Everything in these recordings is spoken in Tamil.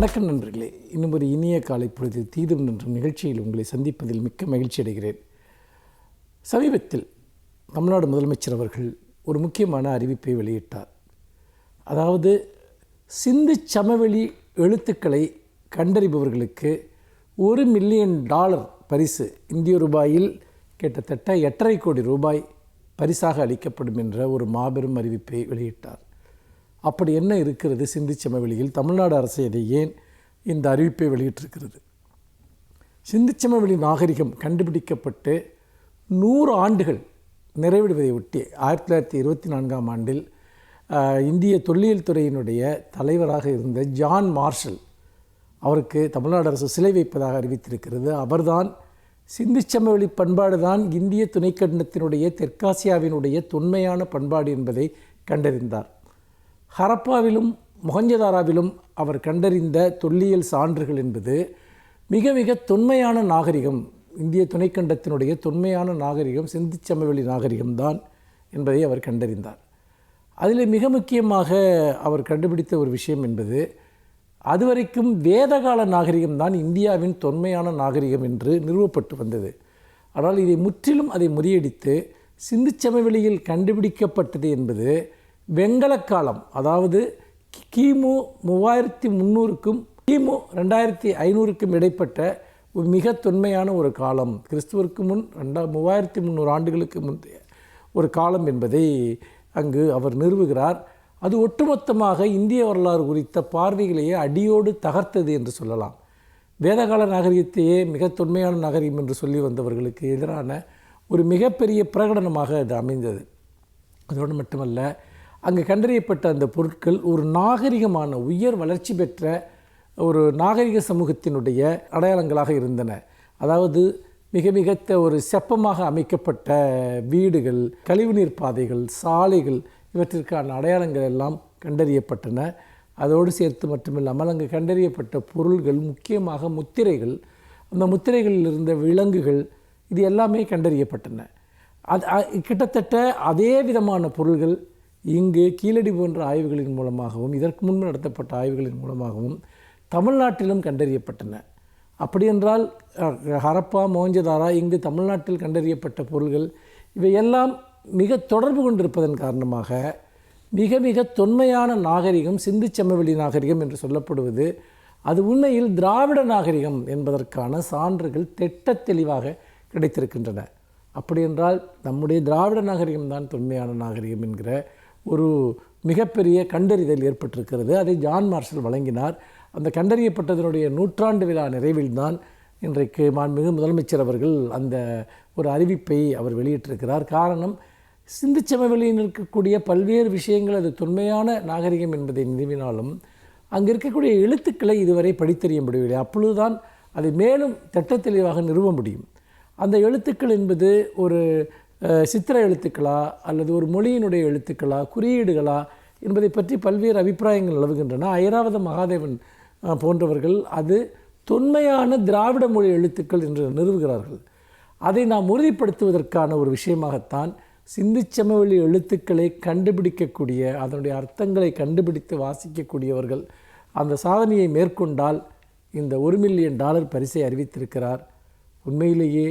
வணக்கம் நண்பர்களே. இன்னும் ஒரு இனிய காலை பொழுது தீதும் நின்றும் நிகழ்ச்சியில் உங்களை சந்திப்பதில் மிக்க மகிழ்ச்சி அடைகிறேன். சமீபத்தில் தமிழ்நாடு முதலமைச்சர் அவர்கள் ஒரு முக்கியமான அறிவிப்பை வெளியிட்டார். அதாவது சிந்து சமவெளி எழுத்துக்களை கண்டறிபவர்களுக்கு $1 மில்லியன் பரிசு, இந்திய ரூபாயில் கிட்டத்தட்ட 8.5 கோடி ரூபாய் பரிசாக அளிக்கப்படும் என்ற ஒரு மாபெரும் அறிவிப்பை வெளியிட்டார். அப்படி என்ன இருக்கிறது சிந்து சமவெளியில்? தமிழ்நாடு அரசு இதை ஏன் இந்த அறிவிப்பை வெளியிட்டிருக்கிறது? சிந்து சமவெளி நாகரிகம் கண்டுபிடிக்கப்பட்டு 100 ஆண்டுகள் நிறைவடைவதை ஒட்டி 1924ஆம் ஆண்டில் இந்திய தொல்லியல் துறையினுடைய தலைவராக இருந்த ஜான் மார்ஷல் அவருக்கு தமிழ்நாடு அரசு சிலை வைப்பதாக அறிவித்திருக்கிறது. அவர்தான் சிந்து சமவெளி பண்பாடு தான் இந்திய துணைக்கண்டத்தினுடைய தெற்காசியாவினுடைய தொன்மையான பண்பாடு என்பதை கண்டறிந்தார். ஹரப்பாவிலும் மொஹஞ்சதாராவிலும் அவர் கண்டறிந்த தொல்லியல் சான்றுகள் என்பது மிக மிக தொன்மையான நாகரிகம், இந்திய துணைக்கண்டத்தினுடைய தொன்மையான நாகரிகம் சிந்து சமவெளி நாகரிகம்தான் என்பதை அவர் கண்டறிந்தார். அதில் மிக முக்கியமாக அவர் கண்டுபிடித்த ஒரு விஷயம் என்பது, அதுவரைக்கும் வேதகால நாகரிகம்தான் இந்தியாவின் தொன்மையான நாகரிகம் என்று நிறுவப்பட்டு வந்தது. ஆனால் இதை முற்றிலும் அதை முறியடித்து சிந்து சமவெளியில் கண்டுபிடிக்கப்பட்டது என்பது வெங்கலக்காலம், அதாவது கிமு 3300க்கும் கிமு 2500க்கும் இடைப்பட்ட ஒரு மிக தொன்மையான ஒரு காலம், கிறிஸ்துவருக்கு முன் 3300 ஆண்டுகளுக்கு முந்தைய ஒரு காலம் என்பதை அங்கு அவர் நிறுவுகிறார். அது ஒட்டுமொத்தமாக இந்திய வரலாறு குறித்த பார்வைகளையே அடியோடு தகர்த்தது என்று சொல்லலாம். வேதகால நாகரிகத்தையே மிக தொன்மையான நாகரிகம் என்று சொல்லி வந்தவர்களுக்கு எதிரான ஒரு மிகப்பெரிய பிரகடனமாக அது அமைந்தது. அதோடு மட்டுமல்ல, அங்கு கண்டறியப்பட்ட அந்த பொருட்கள் ஒரு நாகரிகமான உயர் வளர்ச்சி பெற்ற ஒரு நாகரிக சமூகத்தினுடைய அடையாளங்களாக இருந்தன. அதாவது மிக மிக ஒரு செப்பமாக அமைக்கப்பட்ட வீடுகள், கழிவுநீர் பாதைகள், சாலைகள், இவற்றிற்கான அடையாளங்கள் எல்லாம் கண்டறியப்பட்டன. அதோடு சேர்த்து மட்டுமில்லாமல் அங்கு கண்டறியப்பட்ட பொருள்கள், முக்கியமாக முத்திரைகள், அந்த முத்திரைகளில் இருந்த விலங்குகள், இது எல்லாமே கண்டறியப்பட்டன. கிட்டத்தட்ட அதே விதமான பொருள்கள் இங்கு கீழடி போன்ற ஆய்வுகளின் மூலமாகவும் இதற்கு முன்பு நடத்தப்பட்ட ஆய்வுகளின் மூலமாகவும் தமிழ்நாட்டிலும் கண்டறியப்பட்டன. அப்படியென்றால் ஹரப்பா, மொஹஞ்சதாரா, இங்கு தமிழ்நாட்டில் கண்டறியப்பட்ட பொருள்கள் இவையெல்லாம் மிக தொடர்பு கொண்டிருப்பதன் காரணமாக மிக மிக தொன்மையான நாகரிகம் சிந்து சமவெளி நாகரிகம் என்று சொல்லப்படுவது அது உண்மையில் திராவிட நாகரிகம் என்பதற்கான சான்றுகள் திட்ட தெளிவாக கிடைத்திருக்கின்றன. அப்படியென்றால் நம்முடைய திராவிட நாகரிகம்தான் தொன்மையான நாகரிகம் என்கிற ஒரு மிகப்பெரிய கண்டறிதல் ஏற்பட்டிருக்கிறது. அதை ஜான் மார்ஷல் வழங்கினார். அந்த கண்டறியப்பட்டதனுடைய 100ஆண்டு விழா நிறைவில்தான் இன்றைக்கு மாண்புமிகு முதலமைச்சர் அவர்கள் அந்த ஒரு அறிவிப்பை அவர் வெளியிட்டிருக்கிறார். காரணம், சிந்து சமவெளியில் இருக்கக்கூடிய பல்வேறு விஷயங்கள் அது தொன்மையான நாகரிகம் என்பதை நிறுவினாலும் அங்கே இருக்கக்கூடிய எழுத்துக்களை இதுவரை படித்தறிய முடியவில்லை. அப்பொழுதுதான் அதை மேலும் திட்ட தெளிவாக நிறுவ முடியும். அந்த எழுத்துக்கள் என்பது ஒரு சித்திர எழுத்துக்களா அல்லது ஒரு மொழியினுடைய எழுத்துக்களா, குறியீடுகளா என்பதை பற்றி பல்வேறு அபிப்பிராயங்கள் நிலவுகின்றன. ஐராவத மகாதேவன் போன்றவர்கள் அது தொன்மையான திராவிட மொழி எழுத்துக்கள் என்று நிறுவுகிறார்கள். அதை நாம் உறுதிப்படுத்துவதற்கான ஒரு விஷயமாகத்தான் சிந்து சமவெளி எழுத்துக்களை கண்டுபிடிக்கக்கூடிய, அதனுடைய அர்த்தங்களை கண்டுபிடித்து வாசிக்கக்கூடியவர்கள் அந்த சாதனையை மேற்கொண்டால் இந்த $1 மில்லியன் பரிசை அறிவித்திருக்கிறார். உண்மையிலேயே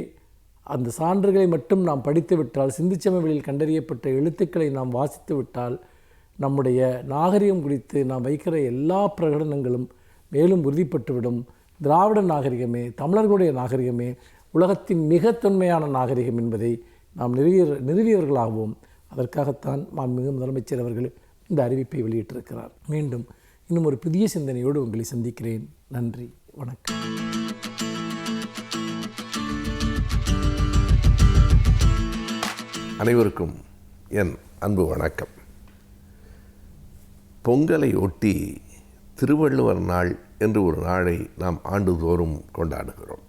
அந்த சான்றுகளை மட்டும் நாம் படித்துவிட்டால், சிந்து சமவெளியில் கண்டறியப்பட்ட எழுத்துக்களை நாம் வாசித்து விட்டால், நம்முடைய நாகரிகம் குறித்து நாம் வைக்கிற எல்லா பிரகடனங்களும் மேலும் உறுதிப்பட்டுவிடும். திராவிட நாகரிகமே, தமிழர்களுடைய நாகரிகமே உலகத்தின் மிக தொன்மையான நாகரிகம் என்பதை நாம் நிறுவியவர்களாகவும் அதற்காகத்தான் மாண்புமிகு முதலமைச்சர் அவர்கள் இந்த அறிவிப்பை வெளியிட்டிருக்கிறார். மீண்டும் இன்னும் ஒரு புதிய சிந்தனையோடு உங்களை சந்திக்கிறேன். நன்றி, வணக்கம். அனைவருக்கும் என் அன்பு வணக்கம். பொங்கலை ஒட்டி திருவள்ளுவர் நாள் என்று ஒரு நாளை நாம் ஆண்டுதோறும் கொண்டாடுகிறோம்.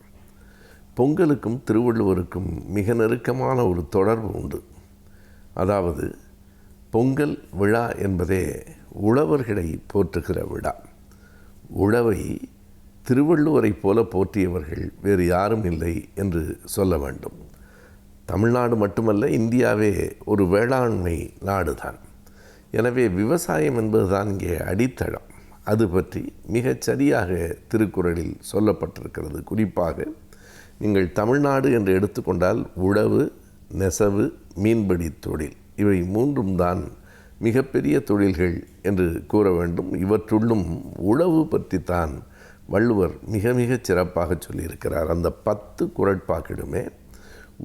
பொங்கலுக்கும் திருவள்ளுவருக்கும் மிக நெருக்கமான ஒரு தொடர்பு உண்டு. அதாவது பொங்கல் விழா என்பதே உழவர்களை போற்றுகிற விழா. உழவை திருவள்ளுவரைப் போல போற்றியவர்கள் வேறு யாரும் இல்லை என்று சொல்ல வேண்டும். தமிழ்நாடு மட்டுமல்ல, இந்தியாவே ஒரு வேளாண்மை நாடு தான். எனவே விவசாயம் என்பதுதான் இங்கே அடித்தளம். அது பற்றி மிகச் சரியாக திருக்குறளில் சொல்லப்பட்டிருக்கிறது. குறிப்பாக நீங்கள் தமிழ்நாடு என்று எடுத்துக்கொண்டால் உழவு, நெசவு, மீன்பிடி தொழில் இவை மூன்றும் தான் மிகப்பெரிய தொழில்கள் என்று கூற வேண்டும். இவற்றுள்ளும் உழவு பற்றித்தான் வள்ளுவர் மிக மிகச் சிறப்பாக சொல்லியிருக்கிறார். அந்த 10 குறட்பாக்களுமே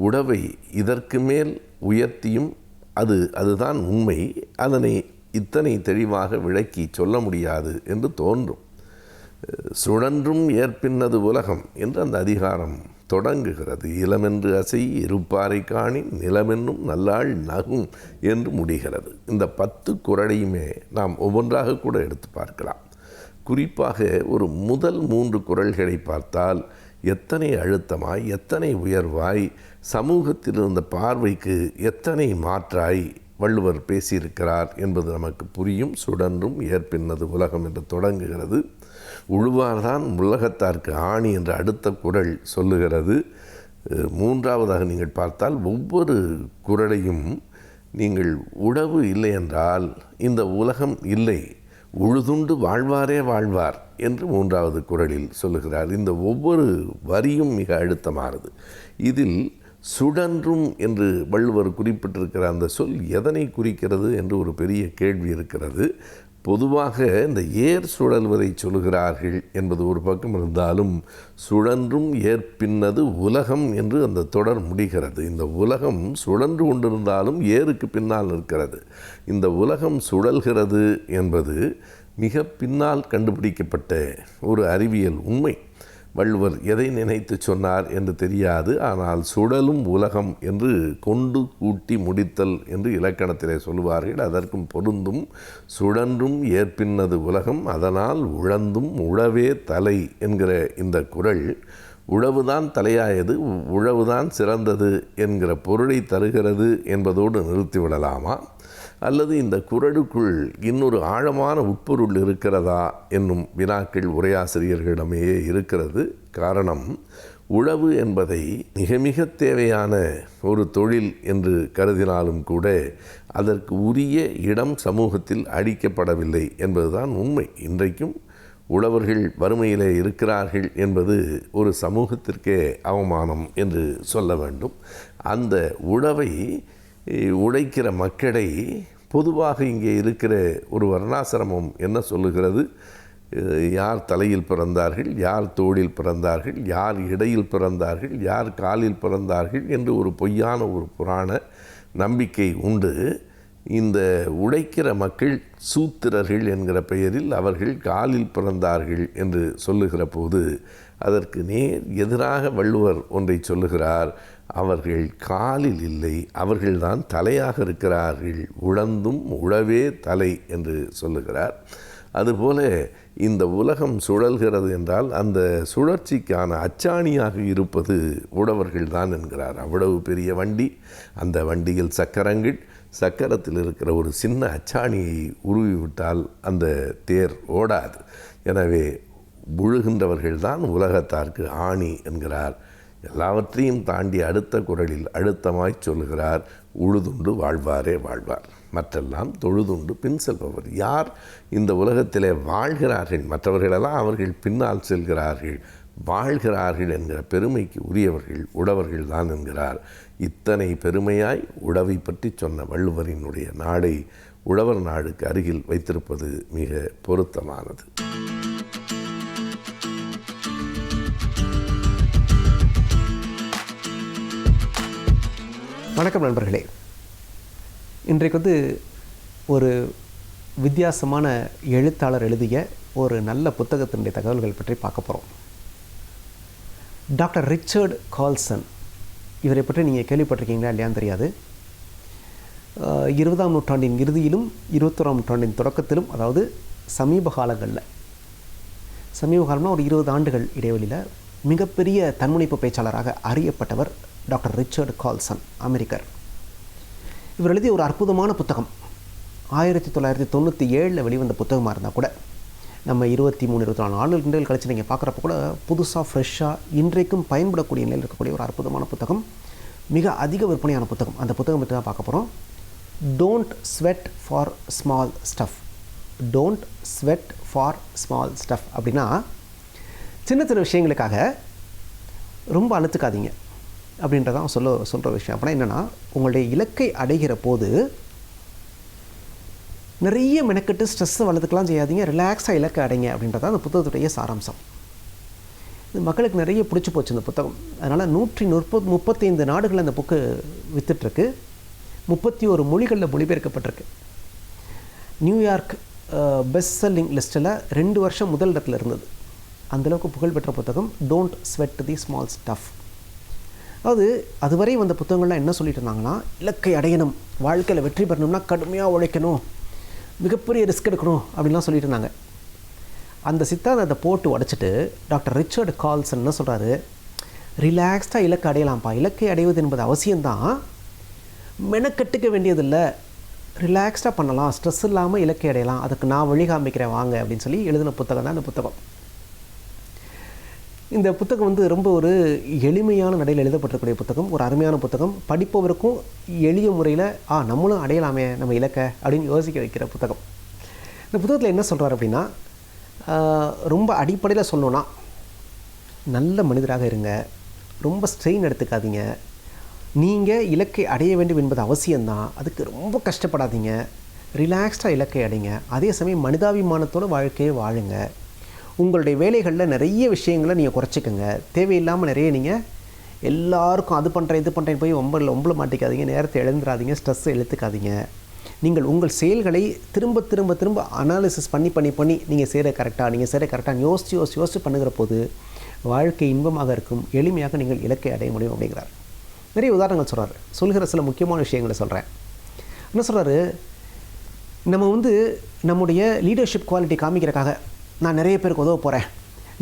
உழவை இதற்கு மேல் உயர்த்தியும் அதுதான் உண்மை, அதனை இத்தனை தெளிவாக விளக்கி சொல்ல முடியாது என்று தோன்றும். சுழன்றும் ஏற்பின்னது உலகம் என்று அந்த அதிகாரம் தொடங்குகிறது. இளமென்று அசை இருப்பாரை காணின் நிலமென்னும் நல்லாள் நகும் என்று முடிகிறது. இந்த 10 குறளையுமே நாம் ஒவ்வொன்றாக கூட எடுத்து பார்க்கலாம். குறிப்பாக ஒரு முதல் 3 குறள்களை பார்த்தால் எத்தனை அழுத்தமாய், எத்தனை உயர்வாய், சமூகத்தில் இருந்த பார்வைக்கு எத்தனை மாற்றாய் வள்ளுவர் பேசியிருக்கிறார் என்பது நமக்கு புரியும். சுடன்றும் ஏற்பின்னது உலகம் என்று தொடங்குகிறது. உழுவார்தான் உலகத்தார்க்கு ஆணி என்ற அடுத்த குறள் சொல்லுகிறது. மூன்றாவதாக நீங்கள் பார்த்தால் ஒவ்வொரு குறளையும் நீங்கள் உழவு இல்லை என்றால் இந்த உலகம் இல்லை, உழுதுண்டு வாழ்வாரே வாழ்வார் என்று மூன்றாவது குறளில் சொல்லுகிறார். இந்த ஒவ்வொரு வரியும் மிக அழுத்தமானது. இதில் சுடன்றும் என்று வள்ளுவர் குறிப்பிட்டிருக்கிற அந்த சொல் எதனை குறிக்கிறது என்று ஒரு பெரிய கேள்வி இருக்கிறது. பொதுவாக இந்த ஏர் சுழல்வதை சொல்லுகிறார்கள் என்பது ஒரு பக்கம் இருந்தாலும் சுழன்றும் ஏற்பின்னது உலகம் என்று அந்த தொடர் முடிகிறது. இந்த உலகம் சுழன்று கொண்டிருந்தாலும் ஏருக்கு பின்னால் இருக்கிறது. இந்த உலகம் சுழல்கிறது என்பது மிக பின்னால் கண்டுபிடிக்கப்பட்ட ஒரு அறிவியல் உண்மை. வள்ளுவர் எதை நினைத்து சொன்னார் என்று தெரியாது. ஆனால் சுழலும் உலகம் என்று கொண்டு கூட்டி முடித்தல் என்று இலக்கணத்திலே சொல்லுவார்கள். அதற்கும் பொருந்தும். சுழன்றும் ஏற்பின்னது உலகம் அதனால் உழந்தும் உழவே தலை என்கிற இந்த குறள் உழவுதான் தலையாயது, உழவுதான் சிறந்தது என்கிற பொருளை தருகிறது என்பதோடு நிறுத்திவிடலாமா? அல்லது இந்த குறளுக்குள் இன்னொரு ஆழமான உட்பொருள் இருக்கிறதா என்னும் வினாக்கள் உரையாசிரியர்களிடமேயே இருக்கிறது. காரணம், உழவு என்பதை மிக மிக தேவையான ஒரு தொழில் என்று கருதினாலும் கூட அதற்கு உரிய இடம் சமூகத்தில் அளிக்கப்படவில்லை என்பதுதான் உண்மை. இன்றைக்கும் உழவர்கள் வறுமையிலே இருக்கிறார்கள் என்பது ஒரு சமூகத்திற்கே அவமானம் என்று சொல்ல வேண்டும். அந்த உழவை உழைக்கிற மக்களை பொதுவாக இங்கே இருக்கிற ஒரு வர்ணாசிரமம் என்ன சொல்லுகிறது? யார் தலையில் பிறந்தார்கள், யார் தோளில் பிறந்தார்கள், யார் இடையில் பிறந்தார்கள், யார் காலில் பிறந்தார்கள் என்று ஒரு பொய்யான ஒரு புராண நம்பிக்கை உண்டு. இந்த உழைக்கிற மக்கள் சூத்திரர்கள் என்கிற பெயரில் அவர்கள் காலில் பிறந்தார்கள் என்று சொல்லுகிற போது அதற்கு நேர் எதிராக வள்ளுவர் ஒன்றை சொல்லுகிறார். அவர்கள் காலில் இல்லை, அவர்கள்தான் தலையாக இருக்கிறார்கள், உழந்தும் உழவே தலை என்று சொல்லுகிறார். அதுபோல இந்த உலகம் சுழல்கிறது என்றால் அந்த சுழற்சிக்கான அச்சாணியாக இருப்பது உழவர்கள்தான் என்கிறார். அவ்வளவு பெரிய வண்டி, அந்த வண்டியில் சக்கரங்கள், சக்கரத்தில் இருக்கிற ஒரு சின்ன அச்சாணியை உருவிவிட்டால் அந்த தேர் ஓடாது. எனவே உழுகின்றவர்கள்தான் உலகத்தார்க்கு ஆணி என்கிறார். எல்லாவற்றையும் தாண்டி அடுத்த குறளில் அழுத்தமாய் சொல்லுகிறார், உழுதுண்டு வாழ்வாரே வாழ்வார், மற்றெல்லாம் தொழுதுண்டு பின் செல்பவர். யார் இந்த உலகத்திலே வாழ்கிறார்கள், மற்றவர்களெல்லாம் அவர்கள் பின்னால் செல்கிறார்கள், வாழ்கிறார்கள் என்கிற பெருமைக்கு உரியவர்கள் உழவர்கள் தான் என்கிறார். இத்தனை பெருமையாய் உழவை பற்றி சொன்ன வள்ளுவரினுடைய நாடை உழவர் நாடுக்கு அருகில் வைத்திருப்பது மிக பொருத்தமானது. வணக்கம் நண்பர்களே. இன்றைக்கு ஒரு வித்தியாசமான எழுத்தாளர் எழுதிய ஒரு நல்ல புத்தகத்தினுடைய தகவல்கள் பற்றி பார்க்க போகிறோம். டாக்டர் ரிச்சர்ட் கால்சன், இவரை பற்றி நீங்கள் கேள்விப்பட்டிருக்கீங்களா இல்லையான்னு தெரியாது. 20ஆம் நூற்றாண்டின் இறுதியிலும் 21ஆம் நூற்றாண்டின் தொடக்கத்திலும், அதாவது சமீப காலம்னா ஒரு 20 ஆண்டுகள் இடைவெளியில் மிகப்பெரிய தன்முனைப்பு பேச்சாளராக அறியப்பட்டவர் டாக்டர் ரிச்சர்ட் கால்சன், அமெரிக்கர். இவர் எழுதிய ஒரு அற்புதமான புத்தகம் 1997 வெளிவந்த புத்தகமாக இருந்தால் கூட நம்ம 23-24 ஆண்டுகள் கழிச்சு நீங்கள் பார்க்குறப்ப கூட புதுசாக ஃப்ரெஷ்ஷாக இன்றைக்கும் பயன்படக்கூடிய நிலையில் இருக்கக்கூடிய ஒரு அற்புதமான புத்தகம், மிக அதிக விற்பனையான புத்தகம். அந்த புத்தகம் பற்றி தான் பார்க்க போகிறோம். Don't sweat for small stuff, don't sweat for small stuff. அப்படின்னா சின்ன சின்ன விஷயங்களுக்காக ரொம்ப அழுத்துக்காதீங்க அப்படின்றதான் சொல்கிற விஷயம். அப்படின்னா என்னென்னா, உங்களுடைய இலக்கை அடைகிற போது நிறைய மெனக்கெட்டு ஸ்ட்ரெஸ்ஸை வளர்த்துக்கலாம் செய்யாதீங்க, ரிலாக்ஸாக இலக்கை அடைங்க அப்படின்றதான் அந்த புத்தகத்துடைய சாராம்சம். இது மக்களுக்கு நிறைய பிடிச்சி போச்சு இந்த புத்தகம். அதனால் 135 நாடுகளில் அந்த புக்கு விற்றுட்ருக்கு. 31 மொழிகளில் மொழிபெயர்க்கப்பட்டிருக்கு. நியூயார்க் பெஸ்ட் செல்லிங் லிஸ்ட்டில் 2 வருஷம் முதல் இடத்துல இருந்தது. அந்தளவுக்கு புகழ்பெற்ற புத்தகம் don't sweat the small stuff. அதாவது அதுவரை வந்த புத்தகங்கள்லாம் என்ன சொல்லிட்டு இருந்தாங்கன்னா, இலக்கை அடையணும், வாழ்க்கையில் வெற்றி பெறணும்னா கடுமையாக உழைக்கணும், மிகப்பெரிய ரிஸ்க் எடுக்கணும் அப்படின்லாம் சொல்லிட்டு இருந்தாங்க. அந்த சித்தாந்தத்தை போட்டு உடச்சிட்டு டாக்டர் ரிச்சர்ட் கால்சன் என்ன சொல்கிறாரு, ரிலாக்ஸ்டாக இலக்கை அடையலாம்ப்பா, இலக்கை அடைவது என்பது அவசியம்தான், மெனக்கட்டுக்க வேண்டியதில்லை, ரிலாக்ஸ்டாக பண்ணலாம், ஸ்ட்ரெஸ் இல்லாமல் இலக்கை அடையலாம், அதுக்கு நான் வழி காமிக்கிறேன் வாங்க அப்படின்னு சொல்லி எழுதின புத்தகம் தான் இந்த புத்தகம். இந்த புத்தகம் வந்து ரொம்ப ஒரு எளிமையான நடையில் எழுதப்பட்டிருக்கக்கூடிய புத்தகம், ஒரு அருமையான புத்தகம், படிப்பவருக்கும் எளிய முறையில் நம்மளும் அடையலாமே நம்ம இலக்கை அப்படின்னு யோசிக்க வைக்கிற புத்தகம். இந்த புத்தகத்தில் என்ன சொல்கிறார் அப்படின்னா, ரொம்ப அடிப்படையில் சொல்லணுன்னா, நல்ல மனிதராக இருங்க, ரொம்ப ஸ்ட்ரெயின் எடுத்துக்காதீங்க, நீங்கள் இலக்கை அடைய வேண்டும் என்பது அவசியம்தான், அதுக்கு ரொம்ப கஷ்டப்படாதீங்க, ரிலாக்ஸ்டாக இலக்கை அடைங்க, அதே சமயம் மனிதாபிமானத்தோட வாழ்க்கையை வாழுங்க, உங்களுடைய வேலைகளில் நிறைய விஷயங்களை நீங்கள் குறைச்சிக்கோங்க, தேவையில்லாமல் நிறைய நீங்கள் எல்லாருக்கும் அது பண்ணுறேன் இது பண்ணுறேன் போய் ஒம்பளை மாட்டிக்காதீங்க, நேரத்தை எழுந்துடாதீங்க, ஸ்ட்ரெஸ்ஸை இழுத்துக்காதீங்க, நீங்கள் உங்கள் செயல்களை திரும்ப திரும்ப திரும்ப அனாலிசிஸ் பண்ணி நீங்கள் செய்கிற கரெக்டாக யோசிச்சு பண்ணுகிற போது வாழ்க்கை இன்பமாக இருக்கும், எளிமையாக நீங்கள் இலக்கை அடைய முடியும் அப்படிங்கிறார். நிறைய உதாரணங்கள் சொல்கிற சில முக்கியமான விஷயங்களை சொல்கிறேன். என்ன சொல்கிறாரு, நம்ம வந்து நம்முடைய லீடர்ஷிப் குவாலிட்டி காமிக்கிறக்காக நான் நிறைய பேருக்கு உதவ போகிறேன்,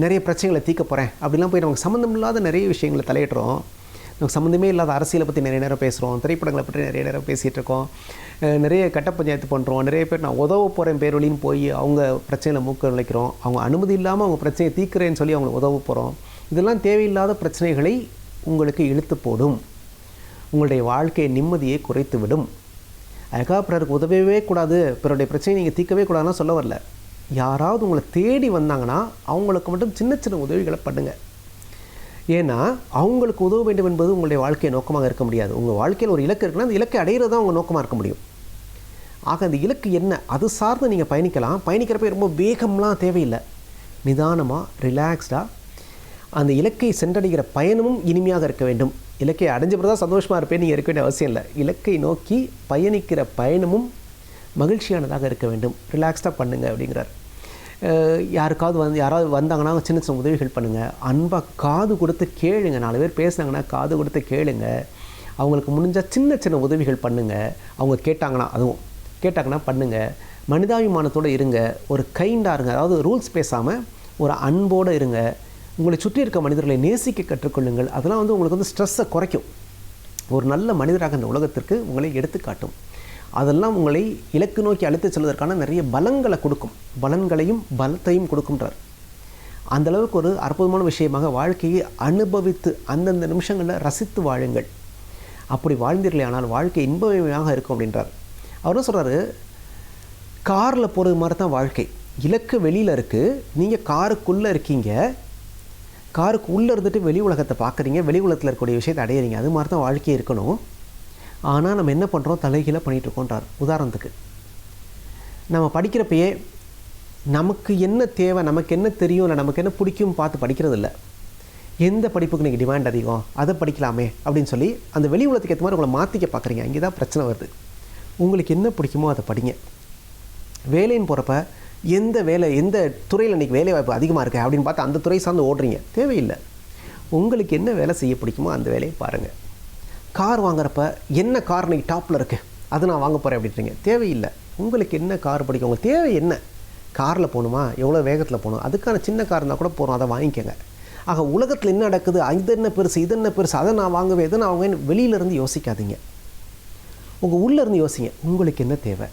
நிறைய பிரச்சனைகளை தீர்க்க போகிறேன் அப்படிலாம் போய் நமக்கு சம்மந்தம் இல்லாத நிறைய விஷயங்களை தலையிடுறோம். நமக்கு சம்மந்தமே இல்லாத அரசியலை பற்றி நிறைய நேரம் பேசுகிறோம், திரைப்படங்களை பற்றி நிறைய நேரம் பேசிகிட்டு இருக்கோம், நிறைய கட்ட பஞ்சாயத்து பண்ணுறோம், நிறைய பேர் நான் உதவ போகிறேன் பேர் வழின்னு போய் அவங்க பிரச்சனையில் மூக்க நுழைக்கிறோம், அவங்க அனுமதி இல்லாமல் அவங்க பிரச்சனையை தீர்க்கிறேன்னு சொல்லி அவங்களை உதவ போகிறோம். இதெல்லாம் தேவையில்லாத பிரச்சனைகளை உங்களுக்கு இழுத்து போடும், உங்களுடைய வாழ்க்கையை நிம்மதியை குறைத்து விடும். அதுக்காக பிறருக்கு உதவவே கூடாது, பிறருடைய பிரச்சனையை நீங்கள் தீர்க்கவே கூடாதுன்னு சொல்ல வரல. யாராவது உங்களை தேடி வந்தாங்கன்னா அவங்களுக்கு மட்டும் சின்ன சின்ன உதவிகளை பண்ணுங்கள். ஏன்னா அவங்களுக்கு உதவ வேண்டும் என்பது உங்களுடைய வாழ்க்கையை நோக்கமாக இருக்க முடியாது. உங்கள் வாழ்க்கையில் ஒரு இலக்கு இருக்குன்னா அந்த இலக்கை அடையிறது தான் உங்கள் நோக்கமாக இருக்க முடியும். ஆக அந்த இலக்கு என்ன, அது சார்ந்து நீங்கள் பயணிக்கலாம். பயணிக்கிறப்ப ரொம்ப வேகம்லாம் தேவையில்லை, நிதானமாக ரிலாக்ஸ்டாக அந்த இலக்கை சென்றடைகிற பயணமும் இனிமையாக இருக்க வேண்டும். இலக்கை அடைஞ்ச பிறகு தான் சந்தோஷமாக இருப்பேன் நீங்கள் இருக்க வேண்டிய அவசியம் இல்லை. இலக்கை நோக்கி பயணிக்கிற பயணமும் மகிழ்ச்சியானதாக இருக்க வேண்டும், ரிலாக்ஸ்டாக பண்ணுங்கள் அப்படிங்கிறார். யாராவது வந்தாங்கன்னா சின்ன சின்ன உதவிகள் பண்ணுங்கள், அன்பாக காது கொடுத்து கேளுங்க, 4 பேர் பேசுனாங்கன்னா காது கொடுத்து கேளுங்க, அவங்களுக்கு முடிஞ்சால் சின்ன சின்ன உதவிகள் பண்ணுங்கள், அவங்க கேட்டாங்கன்னா பண்ணுங்கள், மனிதாபிமானத்தோடு இருங்க, ஒரு கைண்டாக இருங்க, அதாவது ரூல்ஸ் பேசாமல் ஒரு அன்போடு இருங்க, உங்களை சுற்றி இருக்க மனிதர்களை நேசிக்க கற்றுக்கொள்ளுங்கள். அதெல்லாம் வந்து உங்களுக்கு வந்து ஸ்ட்ரெஸ்ஸை குறைக்கும், ஒரு நல்ல மனிதராக இந்த உலகத்திற்கு உங்களை எடுத்துக்காட்டும். அதெல்லாம் உங்களை இலக்கு நோக்கி அழைத்து செல்வதற்கான நிறைய பலங்களை கொடுக்கும், பலன்களையும் பலத்தையும் கொடுக்கும்ன்றார். அந்தளவுக்கு ஒரு அற்புதமான விஷயமாக வாழ்க்கையை அனுபவித்து அந்தந்த நிமிஷங்களில் ரசித்து வாழுங்கள். அப்படி வாழ்ந்தீர்களே ஆனால் வாழ்க்கை இன்பமயமாக இருக்கும் அப்படின்றார். அவர் என்ன சொல்கிறாரு, காரில் போகிறது மாதிரி தான் வாழ்க்கை. இலக்கு வெளியில் இருக்குது, நீங்கள் காருக்குள்ளே இருக்கீங்க, காருக்கு உள்ளே இருந்துட்டு வெளி உலகத்தை பார்க்குறீங்க, வெளி உலகத்தில் இருக்கக்கூடிய விஷயத்தை அடையிறீங்க. அது மாதிரி தான் வாழ்க்கையே இருக்கணும். ஆனால் நம்ம என்ன பண்ணுறோம், தலைகீழாக பண்ணிகிட்ருக்கோன்றார். உதாரணத்துக்கு நம்ம படிக்கிறப்பயே நமக்கு என்ன தேவை, நமக்கு என்ன தெரியும், இல்லை நமக்கு என்ன பிடிக்கும் பார்த்து படிக்கிறது இல்லை. எந்த படிப்புக்கு நீங்கள் டிமாண்ட் அதிகம் அதை படிக்கலாமே அப்படின்னு சொல்லி அந்த வெளி உலகத்துக்கு ஏற்ற மாதிரி உங்களை மாற்றிக்க பார்க்குறீங்க. இங்கே தான் பிரச்சனை வருது. உங்களுக்கு என்ன பிடிக்குமோ அதை படிங்க. வேலைன்னு போகிறப்ப எந்த துறையில் இன்றைக்கி வேலை வாய்ப்பு அதிகமாக இருக்குது அப்படின்னு பார்த்து அந்த துறை சார்ந்து ஓடுறீங்க, தேவையில்லை. உங்களுக்கு என்ன வேலை செய்ய பிடிக்குமோ அந்த வேலையை பாருங்கள். கார் வாங்குறப்ப என்ன கார் இன்றைக்கி டாப்பில் இருக்குது அது நான் வாங்க போகிறேன் அப்படின்றீங்க, தேவையில்லை. உங்களுக்கு என்ன கார் பிடிக்கும், உங்களுக்கு தேவை என்ன, காரில் போகணுமா, எவ்வளோ வேகத்தில் போகணும், அதுக்கான சின்ன கார் இருந்தால் கூட போகிறோம், அதை வாங்கிக்கோங்க. ஆக உலகத்தில் என்ன நடக்குது, இது என்ன பெருசு அதை நான் வாங்குவேன், இதை நான் வாங்குவேன், வெளியிலேருந்து யோசிக்காதீங்க, உங்கள் உள்ளேருந்து யோசிங்க. உங்களுக்கு என்ன தேவை,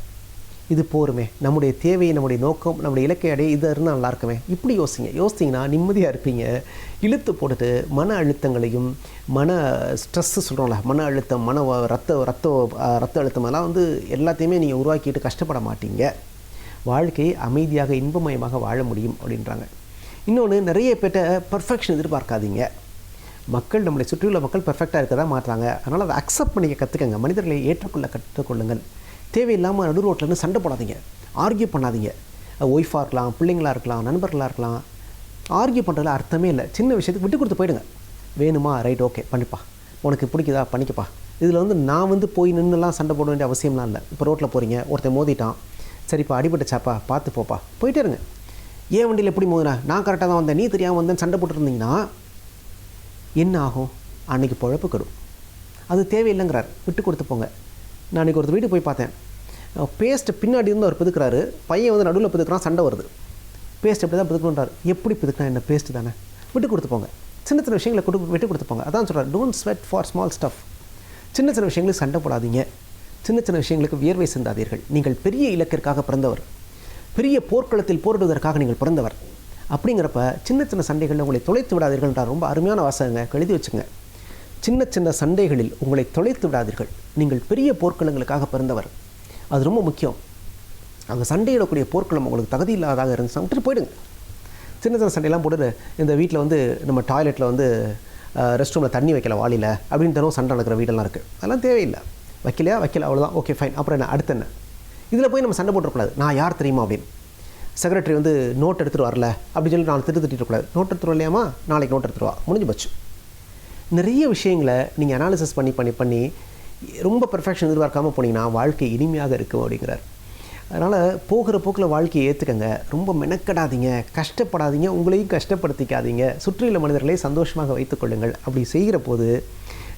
இது போருமே, நம்முடைய தேவை, நம்முடைய நோக்கம், நம்முடைய இலக்கை அடைய இது இருந்தால் நல்லா இருக்குமே, இப்படி யோசிச்சிங்கன்னா நிம்மதியாக இருப்பீங்க. இழுத்து போட்டுட்டு மன அழுத்தங்களையும் ஸ்ட்ரெஸ்ஸு சொல்கிறோம்ல, மன அழுத்தம், ரத்த அழுத்தம், அதெல்லாம் வந்து எல்லாத்தையுமே நீங்கள் உருவாக்கிட்டு கஷ்டப்பட மாட்டீங்க. வாழ்க்கையை அமைதியாக இன்பமயமாக வாழ முடியும் அப்படின்றாங்க. இன்னொன்று, நிறைய பேர்ட்ட பர்ஃபெக்ஷன் எதிர்பார்க்காதீங்க. மக்கள், நம்மளை சுற்றியுள்ள மக்கள் பெர்ஃபெக்டாக இருக்க தான் மாட்டுறாங்க. அதனால் அதை அக்செப்ட் பண்ணிக்க கற்றுக்கங்க. மனிதர்களை ஏற்றுக்கொள்ள கற்றுக்கொள்ளுங்கள். தேவையில்லாமல் நடு ரோட்டில் சண்டை போடாதீங்க, ஆர்கியூ பண்ணாதீங்க. ஒய்ஃபாக இருக்கலாம், பிள்ளைங்களாக இருக்கலாம், நண்பர்களாக இருக்கலாம். ஆர்கியூ பண்ணுறதுல அர்த்தமே இல்லை. சின்ன விஷயத்துக்கு விட்டு கொடுத்து போயிடுங்க. வேணுமா, ரைட், ஓகே பண்ணிப்பா, உனக்கு பிடிக்குதா பண்ணிக்கப்பா. இதில் நான் போய் நின்றுலாம் சண்டை போட வேண்டிய அவசியம்லாம் இல்லை. இப்போ ரோட்டில் போகிறீங்க, ஒருத்தன் மோதிட்டான், சரிப்பா அடிபட்டுச்சாப்பா, பார்த்து போப்பா, போயிட்டே இருங்க. ஏன் வண்டியில் எப்படி மோதினா, நான் கரெக்டாக தான் வந்தேன், நீ தெரியாமல் வந்தேன், சண்டை போட்டுருந்தீங்கன்னா என்ன ஆகும்? அன்றைக்கி பொழப்பு கெடும். அது தேவையில்லைங்கிறார். விட்டு கொடுத்து போங்க. நான் அன்றைக்கி ஒருத்தர் வீட்டுக்கு போய் பார்த்தேன். பேஸ்ட்டு பின்னாடி இருந்து அவர் பிதுக்கிறாரு, பையன் நடுவில் பிதுக்கிறான், சண்டை வருது. பேஸ்ட் எப்படி தான் பிதுக்கணுன்றார். எப்படி பிதுக்கினா என்ன, பேஸ்ட்டு தானே, விட்டு கொடுத்து போங்க. சின்ன சின்ன விஷயங்களை விட்டு கொடுத்து போங்க. அதான் சொல்கிறார், don't sweat for small stuff. சின்ன சின்ன விஷயங்களுக்கு சண்டை போடாதீங்க, சின்ன சின்ன விஷயங்களுக்கு வியர்வை சிந்தாதீர்கள். நீங்கள் பெரிய இலக்கிற்காக பிறந்தவர், பெரிய போர்க்களத்தில் போரிடுவதற்காக நீங்கள் பிறந்தவர். அப்படிங்கிறப்ப சின்ன சின்ன சண்டைகளில் உங்களை தொலைத்து விடாதீர்கள்ன்றார். ரொம்ப அருமையான வாசகங்க, எழுதி வச்சுங்க. சின்ன சின்ன சண்டைகளில் உங்களை தொலைத்து விடாதீர்கள், நீங்கள் பெரிய போர்க்களங்களுக்காக பிறந்தவர். அது ரொம்ப முக்கியம். அங்கே சண்டையிடக்கூடிய போர்க்களம் உங்களுக்கு தகுதி இல்லாதாக இருந்துச்சுன்னா விட்டுட்டு போயிடுங்க. சின்ன சின்ன சண்டையெல்லாம் போட்டு இந்த வீட்டில் நம்ம டாய்லெட்டில் ரெஸ்ட் ரூமில் தண்ணி வைக்கல வாளியில் அப்படின்னு தரும் சண்டை நடக்கிற வீடெல்லாம் இருக்குது. அதெல்லாம் தேவையில்லை. வைக்கலையா, வைக்கல, அவ்வளோதான், ஓகே ஃபைன். அப்புறம் என்ன, அடுத்து என்ன? இதில் போய் நம்ம சண்டை போட்டுறக்கூடாது. நான் யார் தெரியுமா அப்படின்னு. செக்ரட்டரி நோட் எடுத்துகிட்டு வரல அப்படின்னு சொல்லி நான் திட்டிருக்கக்கூடாது. நோட் எடுத்துகிட்டு வரலையாமா, நாளைக்கு நோட் எடுத்துருவா, முடிஞ்சு போச்சு. நிறைய விஷயங்களை நீங்கள் அனாலிசிஸ் பண்ணி ரொம்ப பெர்ஃபெக்ஷன் எதிர்பார்க்காமல் போனீங்கன்னா வாழ்க்கை இனிமையாக இருக்கும் அப்படிங்கிறார். அதனால் போகிற போக்கில் வாழ்க்கையை ஏற்றுக்கங்க. ரொம்ப மெனக்கடாதீங்க, கஷ்டப்படாதீங்க, உங்களையும் கஷ்டப்படுத்திக்காதீங்க. சுற்றியுள்ள மனிதர்களை சந்தோஷமாக வைத்துக்கொள்ளுங்கள். அப்படி செய்கிற போது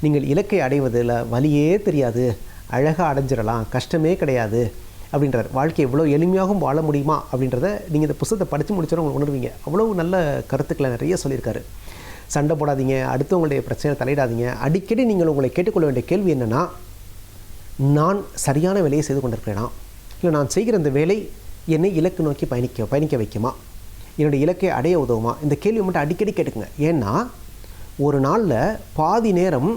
நீங்கள் இலக்கை அடைவதில் வலியே தெரியாது, அழகாக அடைஞ்சிடலாம், கஷ்டமே கிடையாது அப்படின்றார். வாழ்க்கை எவ்வளோ எளிமையாகவும் வாழ முடியுமா அப்படின்றத நீங்கள் இந்த புத்தகத்தை படித்து முடிச்சோட உங்களுக்கு உணர்வீங்க. அவ்வளோ நல்ல கருத்துக்களை நிறைய சொல்லியிருக்காரு. சண்டை போடாதீங்க, அடுத்தவங்களுடைய பிரச்சனை தலையிடாதீங்க. அடிக்கடி நீங்கள் உங்களை கேட்டுக்கொள்ள வேண்டிய கேள்வி என்னென்னா, நான் சரியான வேலையை செய்து கொண்டிருக்கிறேனா, இல்லை நான் செய்கிற இந்த வேலை என்னை இலக்கு நோக்கி பயணிக்க வைக்குமா, என்னுடைய இலக்கை அடைய உதவுமா? இந்த கேள்வி மட்டும் அடிக்கடி கேட்டுக்குங்க. ஏன்னா ஒரு நாளில் பாதி நேரம்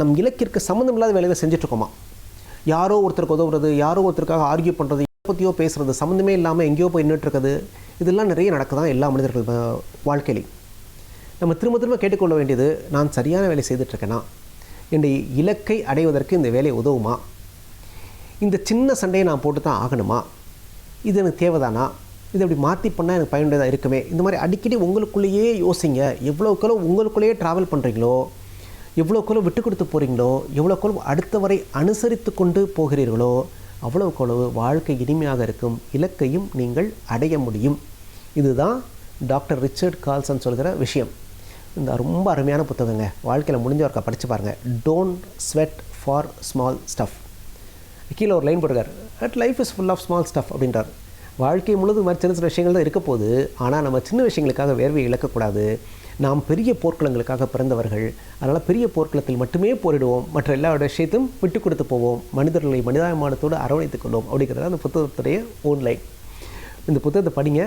நம் இலக்கிற்கு சம்மந்தம் இல்லாத வேலையை செஞ்சிட்ருக்கோமா. யாரோ ஒருத்தருக்கு உதவுறது, யாரோ ஒருத்தருக்காக ஆர்கியூ பண்ணுறது, பற்றியோ பேசுகிறது, சம்மந்தமே இல்லாமல் எங்கேயோ போய் நின்றுட்டுருக்குது. இதெல்லாம் நிறைய நடக்குதான் எல்லா மனிதர்கள் வாழ்க்கையிலையும். நம்ம திரும்ப திரும்ப கேட்டுக்கொள்ள வேண்டியது, நான் சரியான வேலை செய்துட்ருக்கேனா, என்னுடைய இலக்கை அடைவதற்கு இந்த வேலை உதவுமா, இந்த சின்ன சண்டையை நான் போட்டு தான் ஆகணுமா, இது எனக்கு தேவைதானா, இது அப்படி மாற்றி பண்ணால் எனக்கு பயனுள்ளதாக இருக்குமே. இந்த மாதிரி அடிக்கடி உங்களுக்குள்ளேயே யோசிங்க. எவ்வளோக்களோ உங்களுக்குள்ளேயே ட்ராவல் பண்ணுறீங்களோ, எவ்வளோக்களோ விட்டு கொடுத்து போகிறீங்களோ, எவ்வளோக்களோ அடுத்தவரை அனுசரித்து கொண்டு போகிறீர்களோ, அவ்வளோக்களவு வாழ்க்கை இனிமையாக இருக்கும், இலக்கையும் நீங்கள் அடைய முடியும். இதுதான் டாக்டர் ரிச்சர்ட் கால்சன் சொல்கிற விஷயம். இந்த ரொம்ப அருமையான புத்தகங்க. வாழ்க்கையில் முடிஞ்சவர்க்கா படித்து பாருங்கள். Don't sweat for small stuff. கீழே ஒரு லைன் போட்டுருக்கார், at life is full of small stuff அப்படின்றார். வாழ்க்கை முழுவதும் மாதிரி சின்ன சின்ன விஷயங்கள் தான் இருக்க போகுது. ஆனால் நம்ம சின்ன விஷயங்களுக்காக வேர்வை இழக்கக்கூடாது. நாம் பெரிய போர்க்களங்களுக்காக பிறந்தவர்கள். அதனால் பெரிய போர்க்களத்தில் மட்டுமே போரிடுவோம், மற்ற எல்லா விஷயத்தையும் விட்டு கொடுத்து போவோம், மனிதர்களை மனிதாபிமானத்தோடு அரவணைத்துக் கொள்வோம் அப்படிங்கிறத அந்த புத்தகத்துடைய ஓன்லைன். இந்த புத்தகத்தை படிங்க.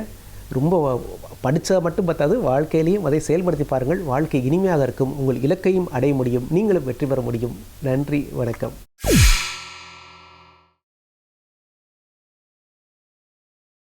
ரொம்ப படித்தா மட்டும் பத்தாது, வாழ்க்கையிலையும் அதை செயல்படுத்தி பாருங்கள். வாழ்க்கை இனிமையாக இருக்கும், உங்கள் இலக்கையும் அடைய முடியும், நீங்களும் வெற்றி பெற முடியும். நன்றி, வணக்கம்.